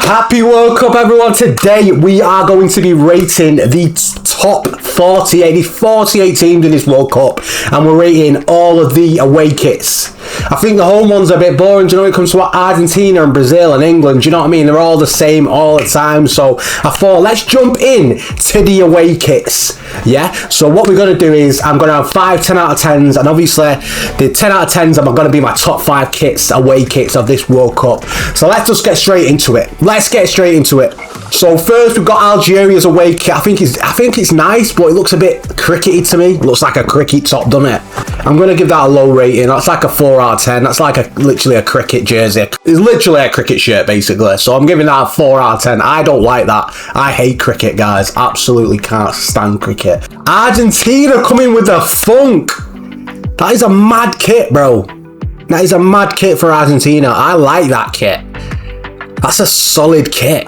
Happy World Cup, everyone. Today we are going to be rating the top 48 teams in this World Cup, and we're rating all of the away kits. I think the home ones are a bit boring, do you know, when it comes to Argentina and Brazil and England, do you know what I mean? They're all the same all the time, so I thought let's jump in to the away kits. Yeah, so what we're going to do is I'm going to have 5 10 out of 10s, and obviously the 10 out of 10s are going to be my top 5 kits, away kits of this World Cup. So let's just get straight into it. So first we've got Algeria's away kit. I think it's nice, but it looks a bit crickety to me. It looks like a cricket top, doesn't it? I'm going to give that a low rating. That's like a 4 out of 10. That's like literally a cricket jersey. It's literally a cricket shirt, basically. So I'm giving that a 4 out of 10. I don't like that. I hate cricket, guys. Absolutely can't stand cricket. Argentina coming with the funk. That is a mad kit, bro. That is a mad kit for Argentina. I like that kit. That's a solid kit.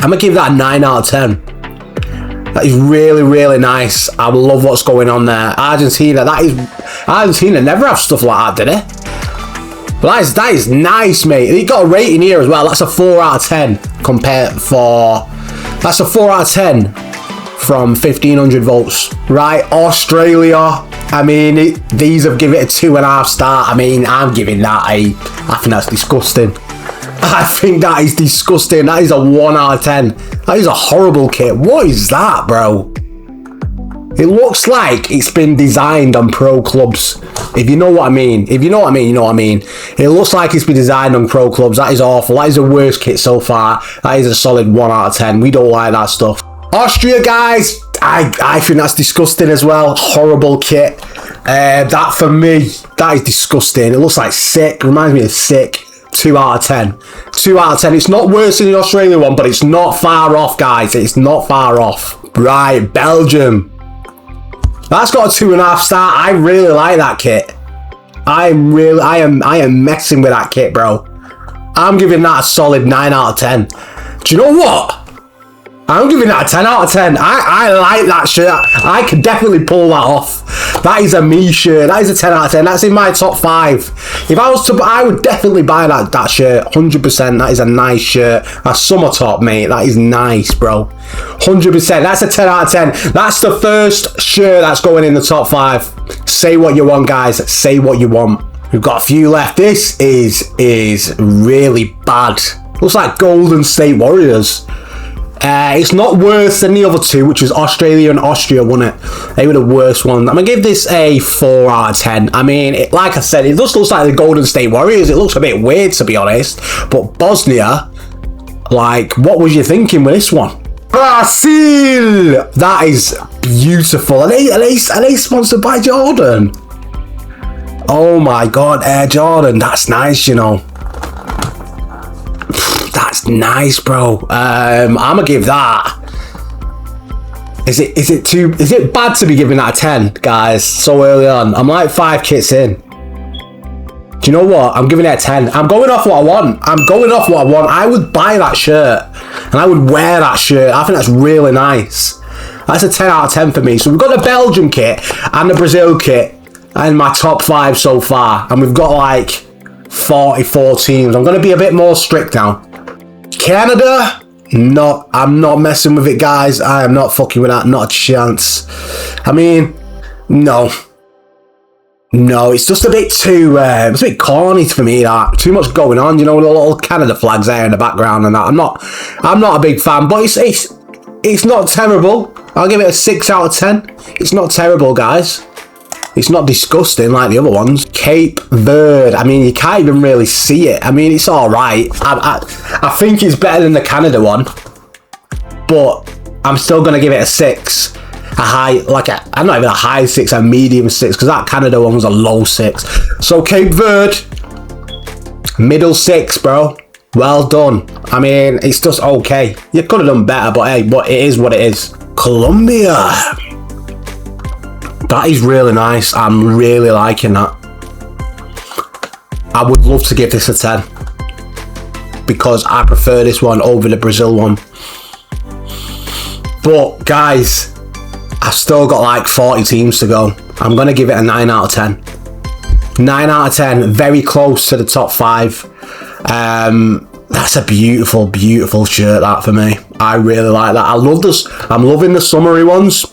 I'm going to give that a 9 out of 10. That is really, really nice. I love what's going on there. Argentina never have stuff like that, did it? But that is nice, mate. You got a rating here as well. That's a 4 out of 10 that's a 4 out of 10 from 1500 votes. Right, Australia. I mean, these have given it a 2.5 star. I mean, I'm giving that I think that's disgusting. I think that is disgusting. That is a 1 out of 10. That is a horrible kit. What is that, bro? It looks like it's been designed on pro clubs. If you know what I mean. If you know what I mean, you know what I mean. It looks like it's been designed on pro clubs. That is awful. That is the worst kit so far. That is a solid 1 out of 10. We don't like that stuff. Austria, guys. I think that's disgusting as well. Horrible kit. That for me, that is disgusting. It looks like sick. Reminds me of sick. 2 out of 10. 2 out of 10. It's not worse than the Australia one, but it's not far off, guys. It's not far off. Right, Belgium. That's got a 2.5 star. I really like that kit. I am messing with that kit, bro. I'm giving that a solid 9 out of 10. Do you know what? I'm giving that a 10 out of 10. I like that shirt. I could definitely pull that off. That is a me shirt. That is a 10 out of 10. That's in my top 5. If I was to, I would definitely buy that shirt. 100%. That is a nice shirt. A summer top, mate. That is nice, bro. 100%. That's a 10 out of 10. That's the first shirt that's going in the top 5. Say what you want, guys. Say what you want. We've got a few left. This is really bad. Looks like Golden State Warriors. It's not worse than the other two, which was Australia and Austria, wasn't it? They were the worst ones. I'm going to give this a 4 out of 10. I mean, like I said, it just looks like the Golden State Warriors. It looks a bit weird, to be honest. But Bosnia, like, what was you thinking with this one? Brazil! That is beautiful. Are they sponsored by Jordan? Oh my God, Air Jordan. That's nice, you know. That's nice, bro. I'm gonna give that. Is it bad to be giving that a 10, guys? So early on, I'm like 5 kits in. Do you know what? I'm giving it a 10. I'm going off what I want. I would buy that shirt, and I would wear that shirt. I think that's really nice. That's a 10 out of 10 for me. So we've got the Belgium kit and the Brazil kit in my top 5 so far, and we've got like 44 teams. I'm gonna be a bit more strict now. Canada, no, I'm not messing with it, guys. I am not fucking with that, not a chance. I mean, no, it's just a bit too, it's a bit corny for me, that. Too much going on, you know, with the little Canada flags there in the background and that. I'm not a big fan, but it's not terrible. I'll give it a 6 out of 10. It's not terrible, guys. It's not disgusting like the other ones. Cape Verde. I mean, you can't even really see it. I mean, it's all right. I think it's better than the Canada one, but I'm still gonna give it a 6. I'm not even a high 6, a medium 6, because that Canada one was a low 6. So Cape Verde, middle 6, bro. Well done. I mean, it's just okay. You could have done better, but hey, it is what it is. Colombia. That is really nice. I'm really liking that. I would love to give this a 10 because I prefer this one over the Brazil one. But guys, I've still got like 40 teams to go. I'm going to give it a 9 out of 10. 9 out of 10, very close to the top 5. That's a beautiful, beautiful shirt, that, for me. I really like that. I love this. I'm loving the summery ones.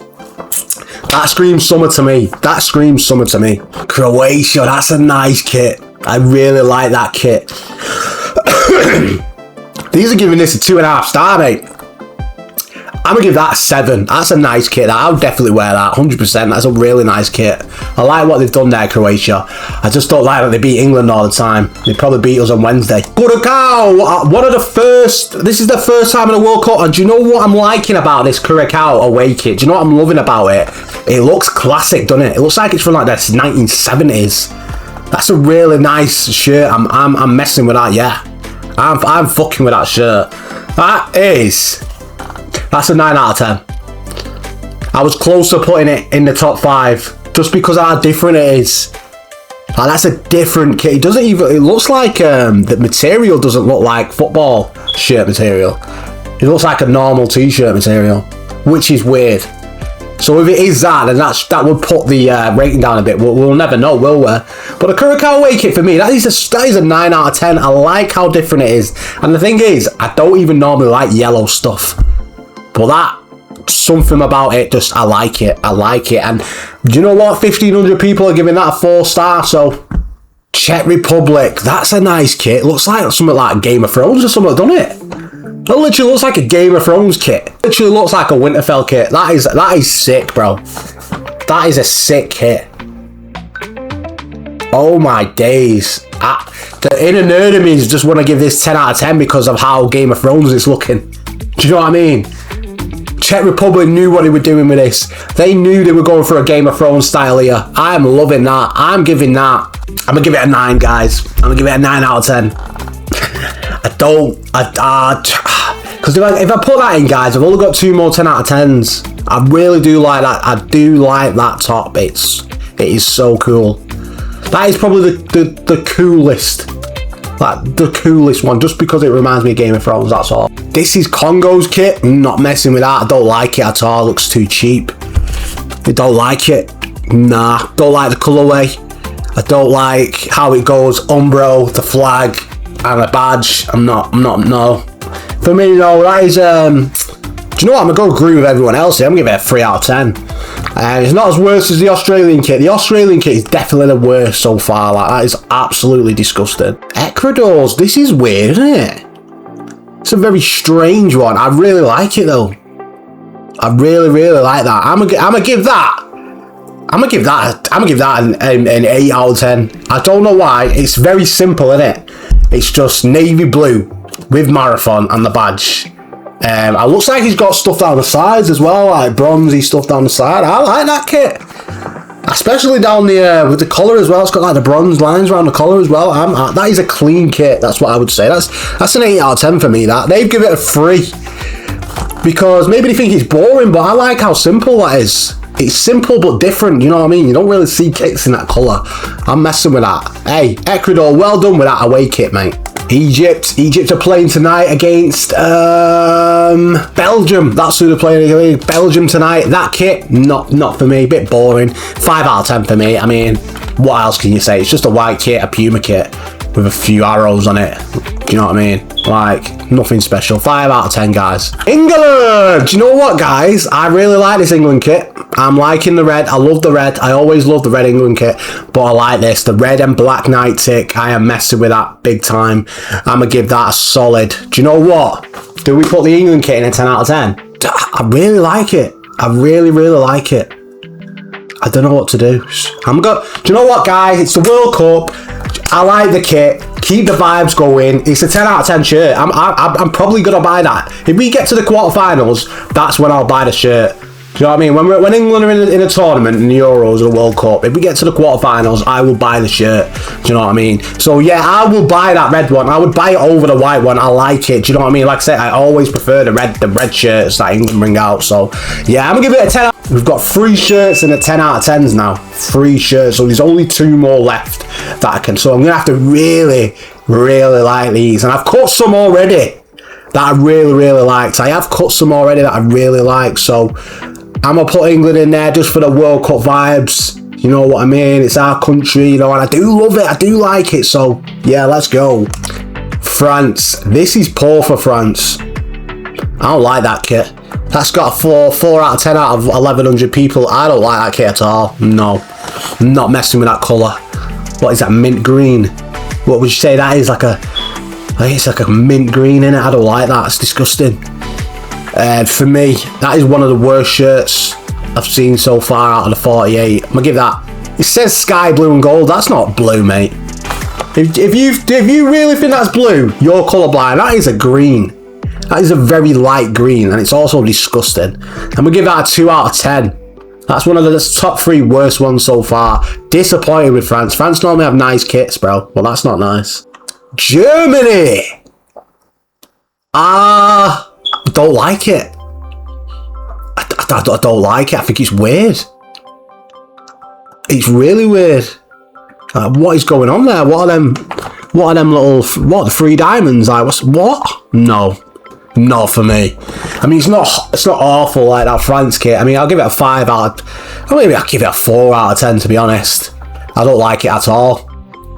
That screams summer to me. That screams summer to me. Croatia, that's a nice kit. I really like that kit. These are giving this a 2.5 star, mate. I'm going to give that a 7. That's a nice kit. I would definitely wear that, 100%. That's a really nice kit. I like what they've done there, Croatia. I just don't like that they beat England all the time. They probably beat us on Wednesday. Curacao! One of the first... This is the first time in the World Cup, and do you know what I'm liking about this Curacao away kit? Do you know what I'm loving about it? It looks classic, doesn't it? It looks like it's from like the 1970s. That's a really nice shirt. I'm messing with that, yeah. I'm fucking with that shirt. That's a 9 out of 10. I was close to putting it in the top 5 just because of how different it is. Like, that's a different kit. It doesn't even... It looks like the material doesn't look like football shirt material. It looks like a normal t-shirt material, which is weird. So if it is that, then that would put the rating down a bit. We'll never know, will we? But the Curacao away kit for me, that is a 9 out of 10. I like how different it is. And the thing is, I don't even normally like yellow stuff. But that, something about it, just, I like it. I like it. And do you know what? 1,500 people are giving that a 4 star. So, Czech Republic, that's a nice kit. It looks like something like Game of Thrones or something, doesn't it? It literally looks like a Game of Thrones kit. It literally looks like a Winterfell kit. That is sick, bro. That is a sick kit. Oh my days. The inner nerd of me just want to give this 10 out of 10 because of how Game of Thrones is looking. Do you know what I mean? Czech Republic knew what they were doing with this. They knew they were going for a Game of Thrones style here. I'm loving that. I'm giving that. I'm going to give it a 9, guys. I'm going to give it a 9 out of 10. Because if I put that in, guys, I've only got 2 more 10 out of 10s. I really do like that. I do like that top. It is so cool. That is probably the coolest. Like, the coolest one, just because it reminds me of Game of Thrones, that's all. This is Congo's kit. I'm not messing with that. I don't like it at all. It looks too cheap. I don't like it. Nah, don't like the colourway. I don't like how it goes. Umbro, the flag, and a badge. I'm not, no. For me, no, that is, do you know what? I'm going to agree with everyone else here. I'm going to give it a 3 out of 10. It's not as worse as the Australian kit. The Australian kit is definitely the worst so far. Like, that is absolutely disgusting. Ecuador's, this is weird, isn't it? It's a very strange one. I really like it, though. I really, really like that. I'm gonna give that an 8 out of 10. I don't know why. It's very simple, isn't it? It's just navy blue with marathon and the badge. It looks like he's got stuff down the sides as well, like bronzy stuff down the side. I like that kit, especially down the with the collar as well. It's got like the bronze lines around the collar as well. That is a clean kit. That's what I would say. That's an 8 out of 10 for me. That they've given it a 3 because maybe they think it's boring, but I like how simple that is. It's simple but different. You know what I mean? You don't really see kits in that color. I'm messing with that. Hey, Ecuador, well done with that away kit, mate. Egypt are playing tonight against Belgium. That's who they're playing against. Belgium tonight. That kit, not for me. Bit boring. 5 out of 10 for me. I mean, what else can you say? It's just a white kit, a Puma kit with a few arrows on it. Do you know what I mean? Like, nothing special. 5 out of 10, guys. England! Do you know what, guys? I really like this England kit. I'm liking the red. I love the red. I always love the red England kit. But I like this. The red and black night tick. I am messing with that big time. I'm going to give that a solid. Do you know what? Do we put the England kit in a 10 out of 10? I really like it. I really, really like it. I don't know what to do. Do you know what, guys? It's the World Cup. I like the kit. Keep the vibes going. It's a 10 out of 10 shirt. I'm probably going to buy that. If we get to the quarterfinals, that's when I'll buy the shirt. Do you know what I mean? When England are in a tournament, in the Euros or the World Cup, if we get to the quarterfinals, I will buy the shirt. Do you know what I mean? So yeah, I will buy that red one. I would buy it over the white one. I like it. Do you know what I mean? Like I said, I always prefer the red shirts that England bring out. So yeah, I'm gonna give it a 10. We've got 3 shirts and a 10 out of 10s now. 3 shirts. So there's only 2 more left that I can. So I'm gonna have to really, really like these. And I've cut some already that I really, really liked. I have cut some already that I really like. So I'm going to put England in there just for the World Cup vibes. You know what I mean? It's our country, you know, and I do love it. I do like it. So, yeah, let's go. France. This is poor for France. I don't like that kit. That's got a 4 out of 10 out of 1,100 people. I don't like that kit at all. No. I'm not messing with that colour. What is that, mint green? What would you say that is? Like a... I think it's like a mint green in it. I don't like that. It's disgusting. For me, that is one of the worst shirts I've seen so far out of the 48. I'm gonna give that. It says sky blue and gold. That's not blue, mate. If you really think that's blue, you're colourblind. That is a green. That is a very light green, and it's also disgusting. I'm gonna give that a 2 out of 10. That's one of the top 3 worst ones so far. Disappointed with France. France normally have nice kits, bro. Well, that's not nice. Germany. Don't like it. I don't like it. I think it's weird. It's really weird. What is going on there? What are them little? What are the 3 diamonds? Like what? No, not for me. I mean, it's not awful like that France kit. I mean, I'll give it a 5 out. Maybe I'll give it a 4 out of 10. To be honest, I don't like it at all.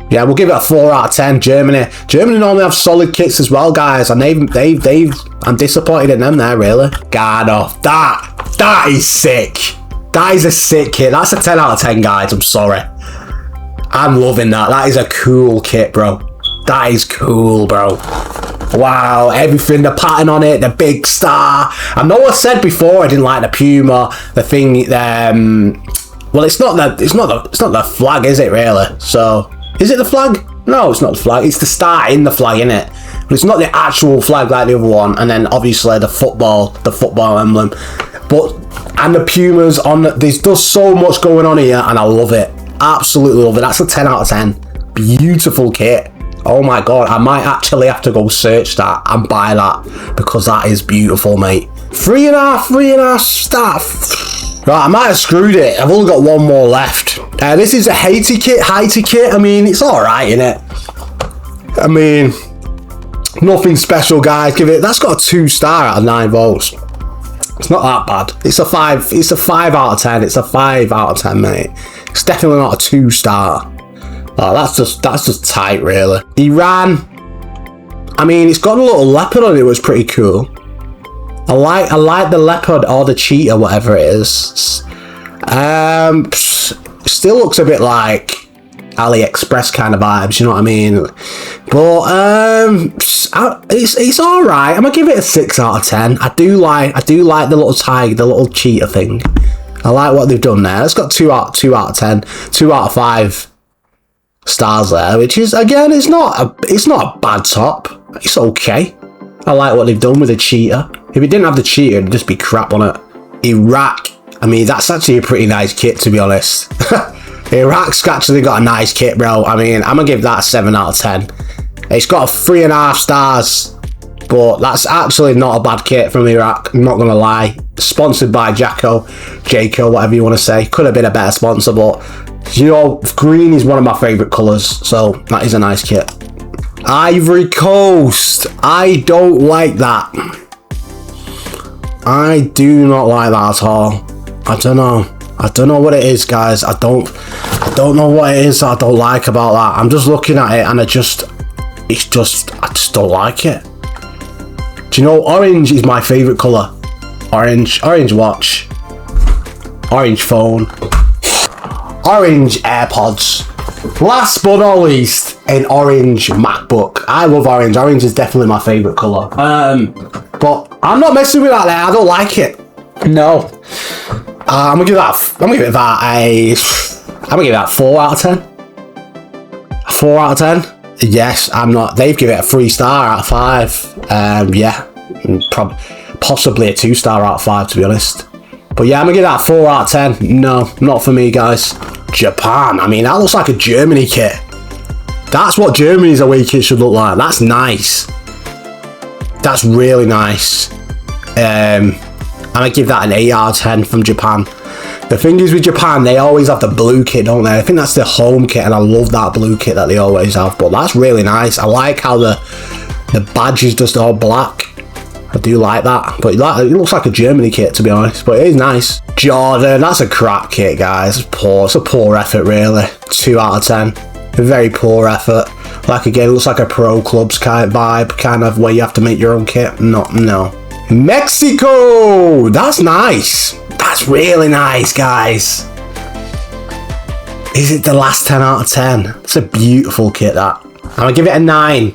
Yeah, we'll give it a 4 out of 10. Germany normally have solid kits as well, guys, and they've. I'm disappointed in them there, really. God, off that is sick. That is a sick kit. That's a 10 out of 10, guys. I'm sorry. I'm loving that. That is a cool kit, bro. That is cool, bro. Wow, everything, the pattern on it, the big star. I know I said before I didn't like the Puma, the thing. Well, it's not the flag, is it really? So. Is it the flag? No, it's not the flag. It's the star in the flag, innit? But it's not the actual flag like the other one. And then obviously the football emblem. And the Pumas on. There's just so much going on here, and I love it. Absolutely love it. That's a 10 out of 10. Beautiful kit. Oh my god, I might actually have to go search that and buy that because that is beautiful, mate. 3.5 stuff. Right, I might have screwed it. I've only got one more left. This is a Haiti kit. I mean, it's alright, innit? I mean, nothing special, guys. That's got a 2 star out of 9 votes. It's not that bad. It's a 5 out of 10. It's a 5 out of 10, mate. It's definitely not a 2 star. Oh, that's just tight, really. Iran. I mean, it's got a little leopard on it, which was pretty cool. I like the leopard or the cheetah, whatever it is. Still looks a bit like AliExpress kind of vibes, you know what I mean? But it's all right. I'm gonna give it a 6 out of 10. I do like the little tiger, the little cheetah thing. I like what they've done there. It's got 2 out of 10, 2 out of 5 stars there, which is, again, it's not a bad top. It's okay. I like what they've done with the cheetah. If it didn't have the cheetah, it'd just be crap on it. Iraq. I mean, that's actually a pretty nice kit, to be honest. Iraq's actually got a nice kit, bro. I mean, I'm gonna give that a 7 out of 10. It's got a 3.5 stars, but that's actually not a bad kit from Iraq. I'm not gonna lie. Sponsored by Jacko, whatever you want to say. Could have been a better sponsor, but you know, green is one of my favourite colours, so that is a nice kit. Ivory Coast. I don't like that. I do not like that at all. I don't know what it is, guys. I don't know what it is that I don't like about that. I'm just looking at it and I just don't like it. Do you know, orange is my favourite colour. Orange watch, orange phone, orange AirPods. Last but not least, an orange MacBook. I love orange. Orange is definitely my favourite colour. But I'm not messing with that there. I don't like it. No. I'm gonna give that 4 out of 10. 4 out of 10? Yes, I'm not. They've given it a 3 star out of 5. Yeah, possibly a 2 star out of 5, to be honest. But yeah, I'm gonna give that a 4 out of 10. No, not for me, guys. Japan. I mean, that looks like a Germany kit. That's what Germany's away kit should look like. That's nice. That's really nice. I'm gonna give that an 8 out of 10 from Japan. The thing is with Japan, they always have the blue kit, don't they? I think that's their home kit, and I love that blue kit that they always have. But that's really nice. I like how the badge is just all black. I do like that. But it looks like a Germany kit, to be honest. But it is nice. Jordan, that's a crap kit, guys. It's poor. It's a poor effort, really. 2 out of 10. A very poor effort. Like again, it looks like a pro clubs kind of vibe, kind of where you have to make your own kit. No. Mexico! That's nice. That's really nice, guys. Is it the last 10 out of 10? It's a beautiful kit, that. I'm gonna give it a 9.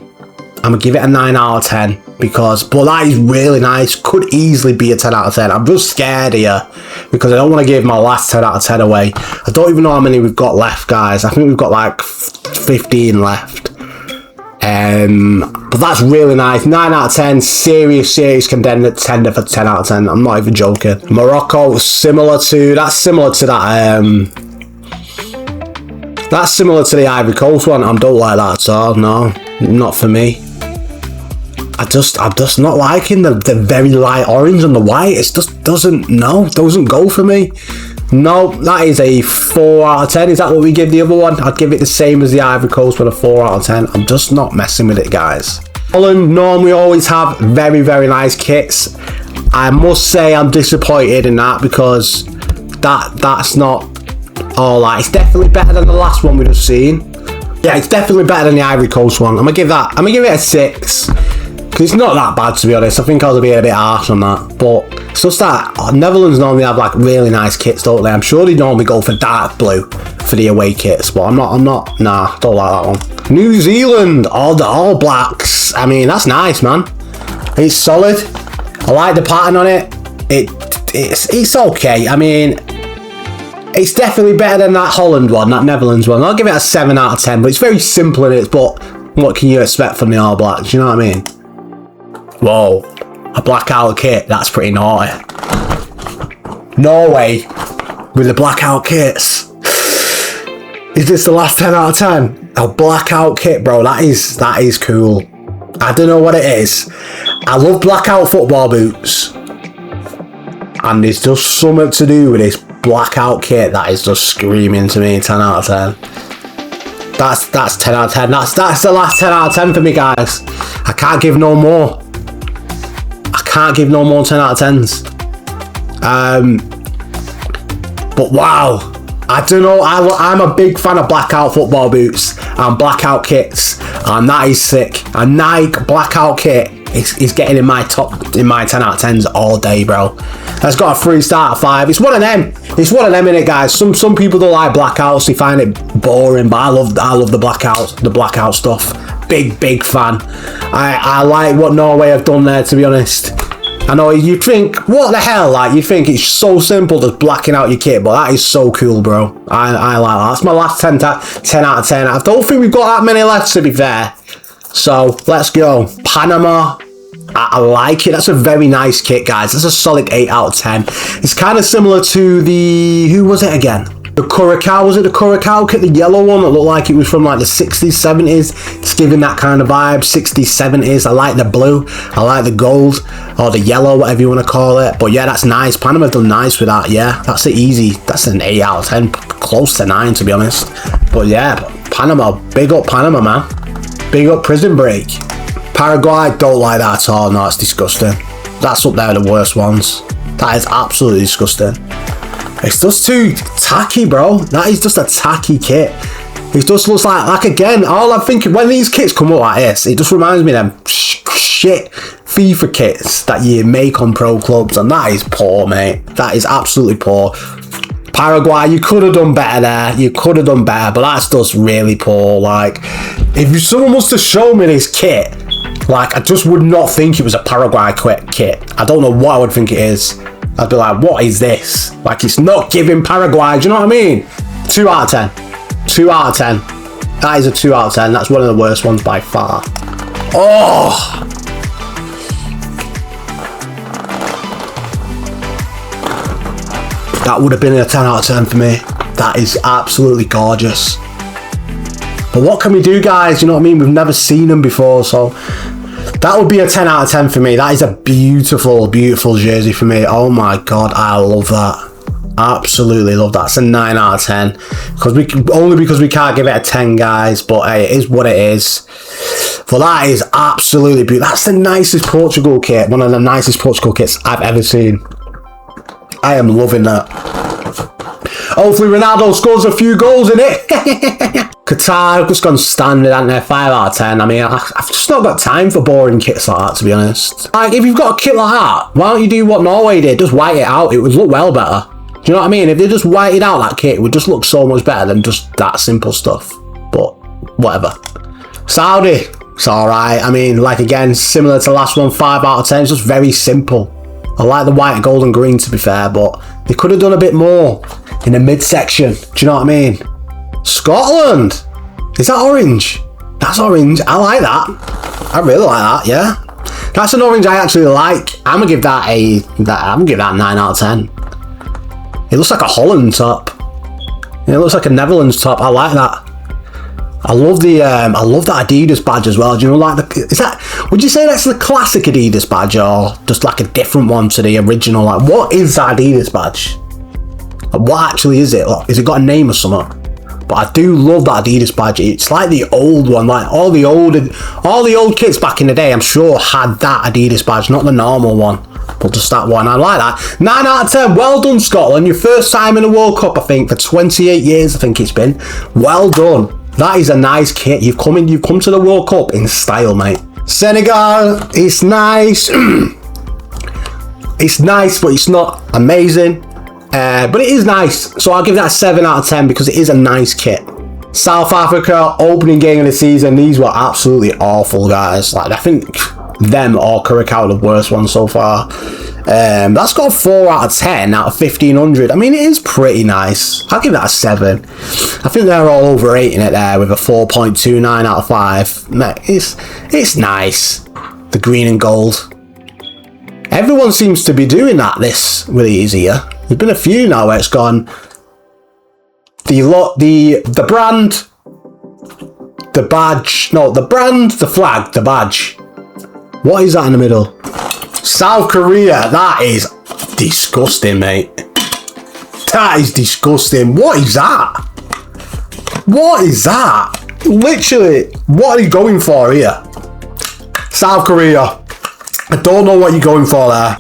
I'm gonna give it a 9 out of 10 because, but that is really nice. Could easily be a 10 out of 10. I'm just scared here because I don't want to give my last 10 out of 10 away. I don't even know how many we've got left, guys. I think we've got like 15 left. But that's really nice. 9 out of 10. Serious contender for 10 out of 10. I'm not even joking. Morocco, similar to that. That's similar to the Ivory Coast one. I don't like that at all. No, not for me. I'm just not liking the very light orange and the white. It just doesn't go for me. No, that is a 4 out of 10. Is that what we give the other one? I'd give it the same as the Ivory Coast, but a 4 out of 10. I'm just not messing with it, guys. Holland normally always have very, very nice kits. I must say I'm disappointed in that because that's not all that. It's definitely better than the last one we've just seen. Yeah, it's definitely better than the Ivory Coast one. I'm gonna give it a 6. Because it's not that bad, to be honest. I think I was being a bit harsh on that. But it's just that Netherlands normally have like really nice kits, don't they? I'm sure they normally go for dark blue for the away kits. But nah, don't like that one. New Zealand, all the All Blacks. I mean, that's nice, man. It's solid. I like the pattern on it. It's okay. I mean, it's definitely better than that Holland one, that Netherlands one. I'll give it a 7 out of 10. But it's very simple in it. But what can you expect from the All Blacks? You know what I mean? Whoa, a blackout kit, that's pretty naughty. Norway with the blackout kits. Is this the last 10 out of 10? A blackout kit, bro, that is cool. I don't know what it is. I love blackout football boots. And it's just something to do with this blackout kit that is just screaming to me 10 out of 10. That's 10 out of 10. That's the last 10 out of 10 for me, guys. I can't give no more. Can't give no more 10 out of 10s. But wow, I don't know. I'm a big fan of blackout football boots and blackout kits, and that is sick. A Nike blackout kit is getting in my 10 out of 10s all day, bro. That's got a 3 star out of 5. It's one of them. It's one of them, innit, guys. Some people don't like blackouts. They find it boring, but I love the blackout stuff. Big fan. I like what Norway have done there, to be honest. I know you'd think, what the hell, like, you think it's so simple just blacking out your kit, but that is so cool, bro. I like that. That's my last 10 out of 10. I don't think we've got that many left, to be fair. So, let's go. Panama. I like it. That's a very nice kit, guys. That's a solid 8 out of 10. It's kind of similar to the... Who was it again? The Curacao, was it the Curacao kit? The yellow one that looked like it was from like the 60s, 70s. It's giving that kind of vibe, 60s, 70s. I like the blue. I like the gold or the yellow, whatever you want to call it. But yeah, that's nice. Panama done nice with that, yeah. That's an 8 out of 10. Close to 9, to be honest. But yeah, Panama, big up Panama, man. Big up Prison Break. Paraguay, don't like that at all. No, it's disgusting. That's up there with the worst ones. That is absolutely disgusting. It's just too tacky, bro. That is just a tacky kit. It just looks like again, all I'm thinking, when these kits come up like this, it just reminds me of them shit FIFA kits that you make on pro clubs, and that is poor, mate. That is absolutely poor. Paraguay, you could have done better there. You could have done better, but that's just really poor. Like, if someone was to show me this kit, like, I just would not think it was a Paraguay kit. I don't know what I would think it is. I'd be like, what is this? Like, it's not giving Paraguay, do you know what I mean? 2 out of 10. 2 out of 10. That is a 2 out of 10. That's one of the worst ones by far. Oh! That would have been a 10 out of 10 for me. That is absolutely gorgeous. But what can we do, guys? You know what I mean? We've never seen them before, so... That would be a 10 out of 10 for me. That is a beautiful, beautiful jersey for me. Oh my god, I love that. Absolutely love that. It's a 9 out of 10. Only because we can't give it a 10, guys. But hey, it is what it is. But that is absolutely beautiful. That's the nicest Portugal kit. One of the nicest Portugal kits I've ever seen. I am loving that. Hopefully Ronaldo scores a few goals in it. Qatar just gone standard, haven't they? 5 out of 10. I mean, I've just not got time for boring kits like that, to be honest. Like, if you've got a kit like that, why don't you do what Norway did? Just white it out. It would look well better. Do you know what I mean? If they just whited out that kit, it would just look so much better than just that simple stuff. But, whatever. Saudi, it's alright. I mean, like, again, similar to the last one, 5 out of 10. It's just very simple. I like the white, gold and green, to be fair, but they could have done a bit more in the midsection. Do you know what I mean? Scotland. Is that orange? That's orange. I like that. I really like that, yeah. That's an orange I actually like. I'm gonna give that a 9 out of 10. It looks like a Holland top. It looks like a Netherlands top. I like that. I love that Adidas badge as well. Do you know, like, would you say that's the classic Adidas badge or just like a different one to the original? Like, what is that Adidas badge? Like, what actually is it? Like, has it got a name or something? But I do love that Adidas badge. It's like the old one, like all the old kits back in the day, I'm sure had that Adidas badge, not the normal one, but just that one. I like that. 9 out of 10. Well done, Scotland. Your first time in the World Cup, I think, for 28 years, I think it's been. Well done. That is a nice kit. You've come to the World Cup in style, mate. Senegal, it's nice. It's nice, but it's not amazing. But it is nice. So I'll give that a 7 out of 10 because it is a nice kit. South Africa, opening game of the season. These were absolutely awful, guys. Like, I think them or Curacao are the worst ones so far. That's got a 4 out of 10 out of 1500. I mean, it is pretty nice. I'll give that a 7. I think they're all overrating it there with a 4.29 out of 5. Mate, it's nice. The green and gold. Everyone seems to be doing that with these here. There's been a few now where it's gone. The brand, the badge. No, the brand, the flag, the badge. What is that in the middle? South Korea. That is disgusting, mate. That is disgusting. What is that? What is that? Literally, what are you going for here? South Korea. I don't know what you're going for there.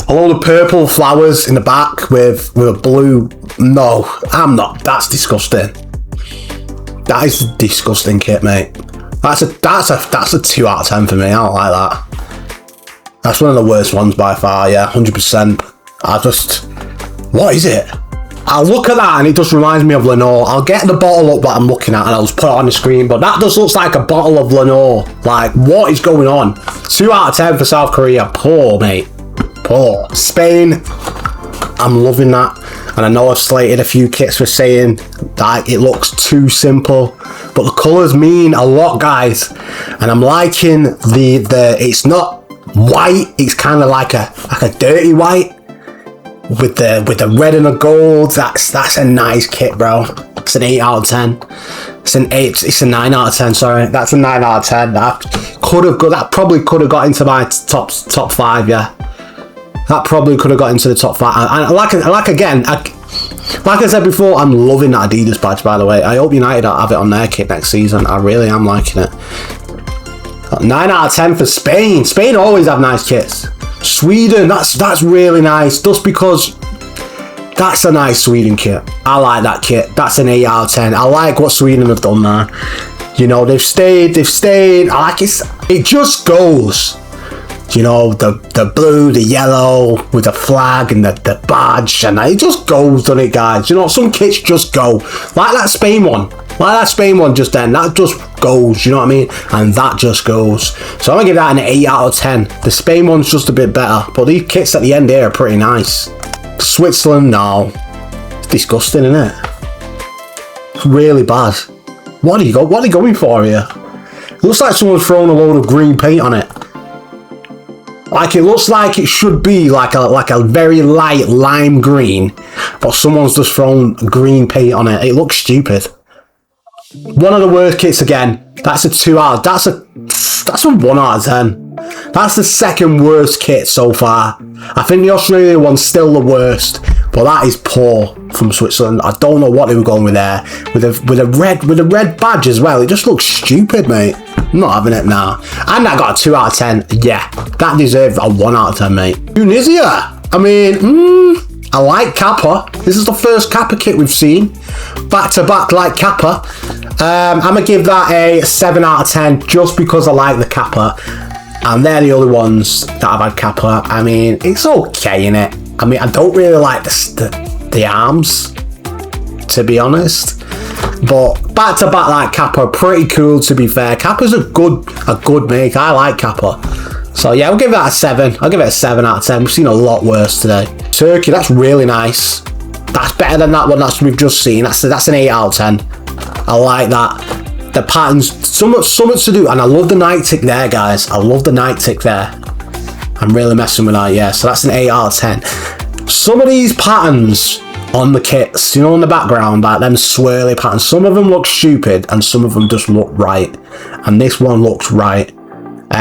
A load of purple flowers in the back with a blue. No, I'm not. That's disgusting. That is a disgusting kit, mate. That's a 2 out of 10 for me. I don't like that. That's one of the worst ones by far. Yeah, 100%. What is it? I'll look at that and it just reminds me of Lenore. I'll get the bottle up that I'm looking at and I'll just put it on the screen. But that just looks like a bottle of Lenore. Like, what is going on? 2 out of 10 for South Korea. Poor, mate. Poor. Spain. I'm loving that. And I know I've slated a few kits for saying that it looks too simple. But the colours mean a lot, guys. And I'm liking it's not white. It's kind of like a dirty white. With the red and the gold, that's a nice kit, bro. It's an 8 out of 10. It's a 9 out of 10. Sorry, that's a 9 out of 10. That probably could have got into my top 5. Yeah, that probably could have got into the top 5. And like I said before, I'm loving that Adidas badge. By the way, I hope United have it on their kit next season. I really am liking it. 9 out of 10 for Spain. Spain always have nice kits. Sweden, that's really nice, just because that's a nice Sweden kit. I like that kit. That's an 8 out of 10. I like what Sweden have done there. You know, they've stayed. I like it. It just goes. You know, the blue, the yellow with the flag and the badge, and it just goes, doesn't it, guys? You know, some kits just go. Like that Spain one. Like that Spain one just then, that just goes, you know what I mean? And that just goes. So I'm going to give that an 8 out of 10. The Spain one's just a bit better. But these kits at the end here are pretty nice. Switzerland, no. It's disgusting, isn't it? It's really bad. What are they going for here? It looks like someone's thrown a load of green paint on it. Like, it looks like it should be like a very light lime green. But someone's just thrown green paint on it. It looks stupid. One of the worst kits again. That's a 2 out. That's a 1 out of 10. That's the second worst kit so far. I think the Australia one's still the worst, but that is poor from Switzerland. I don't know what they were going with there. With a red badge as well. It just looks stupid, mate. I'm not having it now. And that got a 2 out of 10. Yeah, that deserved a 1 out of 10, mate. Tunisia. I mean, I like Kappa. This is the first Kappa kit we've seen. Back to back like Kappa. I'm going to give that a 7 out of 10 just because I like the Kappa. And they're the only ones that I've had Kappa. I mean, it's okay, innit? I mean, I don't really like the arms, to be honest. But back to back like Kappa, pretty cool to be fair. Kappa's a good make. I like Kappa. So yeah, I'll give that a 7. I'll give it a 7 out of 10. We've seen a lot worse today. Turkey, that's really nice. That's better than that one we've just seen. That's an 8 out of 10. I like that. The patterns, so much to do. And I love the night tick there, guys. I love the night tick there. I'm really messing with that, yeah. So that's an 8 out of 10. Some of these patterns on the kits, you know, in the background, like them swirly patterns, some of them look stupid and some of them just look right. And this one looks right.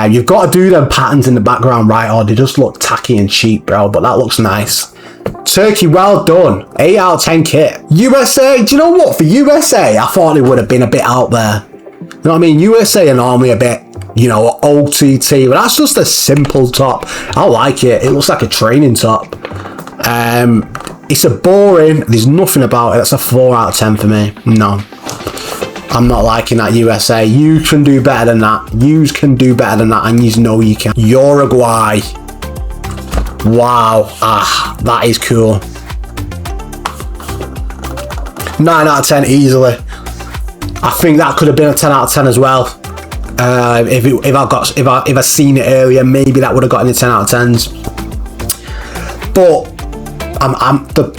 You've got to do them patterns in the background right, or they just look tacky and cheap, bro. But that looks nice. Turkey, well done. 8 out of 10 kit. USA, do you know what? For USA, I thought it would have been a bit out there. You know what I mean? USA are normally a bit, you know, OTT, but that's just a simple top. I like it. It looks like a training top. It's a boring. There's nothing about it. That's a 4 out of 10 for me. No. I'm not liking that, USA. You can do better than that. You can do better than that, and you know you can. Uruguay. Wow. That is cool. 9 out of 10 easily. I think that could have been a 10 out of 10 as well. If I seen it earlier, maybe that would have gotten a 10 out of 10s. But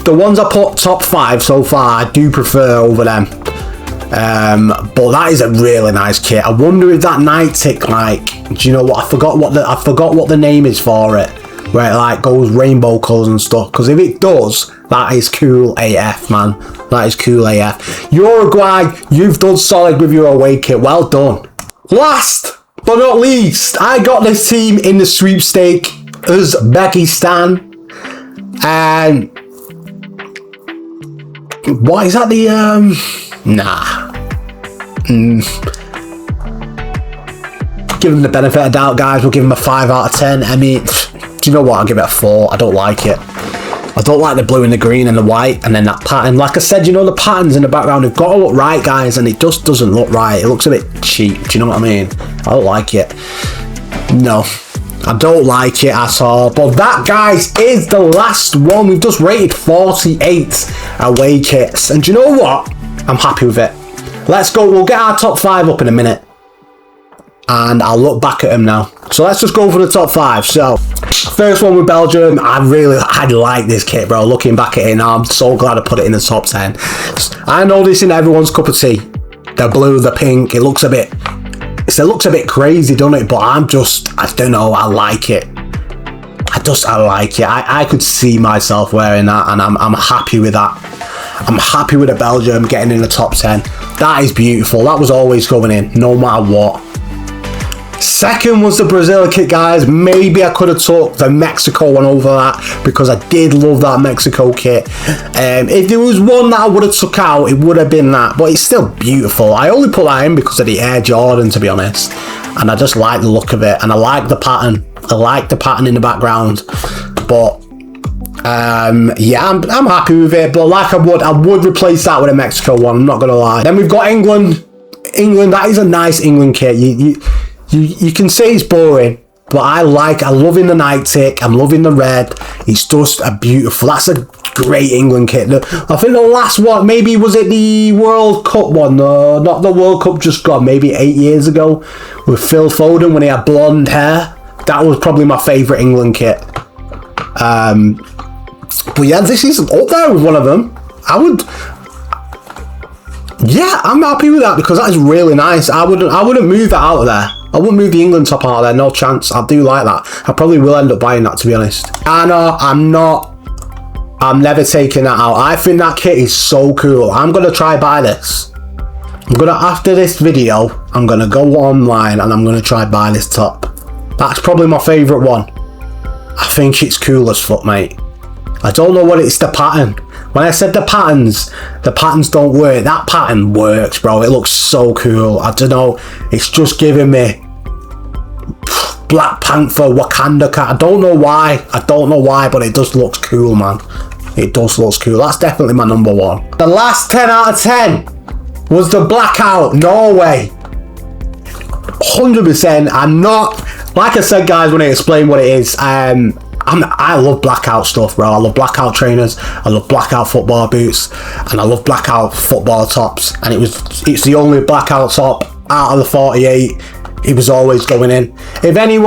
the ones I put top 5 so far, I do prefer over them. But that is a really nice kit. I wonder if that night tick, like, do you know what? I forgot what the name is for it, where it like goes rainbow colours and stuff. Because if it does, that is cool AF, man. That is cool AF. Uruguay, you've done solid with your away kit. Well done. Last but not least, I got this team in the sweepstake, Uzbekistan. And what is that? Give them the benefit of doubt, guys. We'll give them a 5 out of 10. I mean, do you know what? I'll give it a 4. I don't like it. I don't like the blue and the green and the white, and then that pattern. Like I said, you know, the patterns in the background have got to look right, guys, and it just doesn't look right. It looks a bit cheap. Do you know what I mean? I don't like it. No. I don't like it at all. But that, guys, is the last one. We've just rated 48 away kits. And do you know what? I'm happy with it. Let's go. We'll get our top 5 up in a minute. And I'll look back at them now. So let's just go for the top 5. So, first one with Belgium. I like this kit, bro. Looking back at it now, I'm so glad I put it in the top 10. I know this isn't everyone's cup of tea. The blue, the pink. It looks a bit crazy, doesn't it? But I don't know, I like it. I like it. I could see myself wearing that, and I'm happy with that. I'm happy with the Belgium getting in the top 10. That is beautiful. That was always going in, no matter what. Second was the Brazil kit, guys. Maybe I could have took the Mexico one over that, because I did love that Mexico kit. If there was one that I would have took out, it would have been that, but it's still beautiful. I only put that in because of the Air Jordan, to be honest, and I just like the look of it, and I like the pattern. I like the pattern in the background. But yeah, I'm happy with it. But like I would replace that with a Mexico one, I'm not gonna lie. Then we've got England. That is a nice England kit. You can say it's boring, but I'm loving the night tick. I'm loving the red. It's just a beautiful. That's a great England kit. I think the last one, maybe was it the World Cup one? No, not the World Cup just gone. Maybe 8 years ago with Phil Foden when he had blonde hair. That was probably my favourite England kit. But yeah, this is up there with one of them. Yeah, I'm happy with that because that is really nice. I wouldn't move that out of there. I wouldn't move the England top out of there, no chance. I do like that. I probably will end up buying that, to be honest. I know, I'm never taking that out. I think that kit is so cool. I'm going to try buy this. After this video, I'm going to go online and I'm going to try buy this top. That's probably my favourite one. I think it's cool as fuck, mate. I don't know what it's the pattern. When I said the patterns don't work. That pattern works, bro. It looks so cool. I don't know. It's just giving me Black Panther, Wakanda cat. I don't know why, but it just looks cool, man. It does look cool. That's definitely my number one. The last 10 out of 10 was the Blackout Norway. 100%. I'm not, like I said, guys, when I explain what it is, I love Blackout stuff, bro. I love Blackout trainers, I love Blackout football boots, and I love Blackout football tops. And it's the only Blackout top out of the 48. It was always going in. If any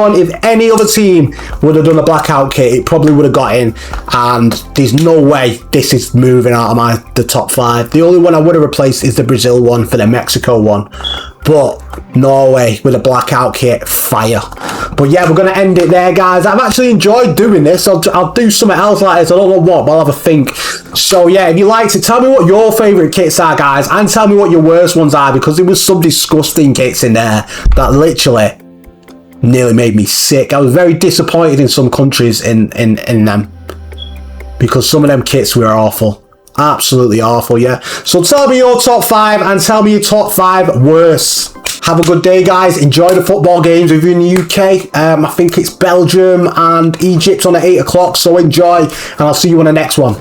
other team would have done a Blackout kit, it probably would have got in. And there's no way this is moving out of the top 5. The only one I would have replaced is the Brazil one for the Mexico one. But Norway with a Blackout kit, fire. But yeah, we're going to end it there, guys. I've actually enjoyed doing this. I'll do something else like this. I don't know what, but I'll have a think. So yeah, if you liked it, tell me what your favourite kits are, guys. And tell me what your worst ones are, because there was some disgusting kits in there that literally nearly made me sick. I was very disappointed in some countries in them, because some of them kits were awful. Absolutely awful, yeah. So tell me your top 5 and tell me your top 5 worst. Have a good day, guys. Enjoy the football games if you're in the UK. I think it's Belgium and Egypt on at 8 o'clock, so enjoy, and I'll see you on the next one.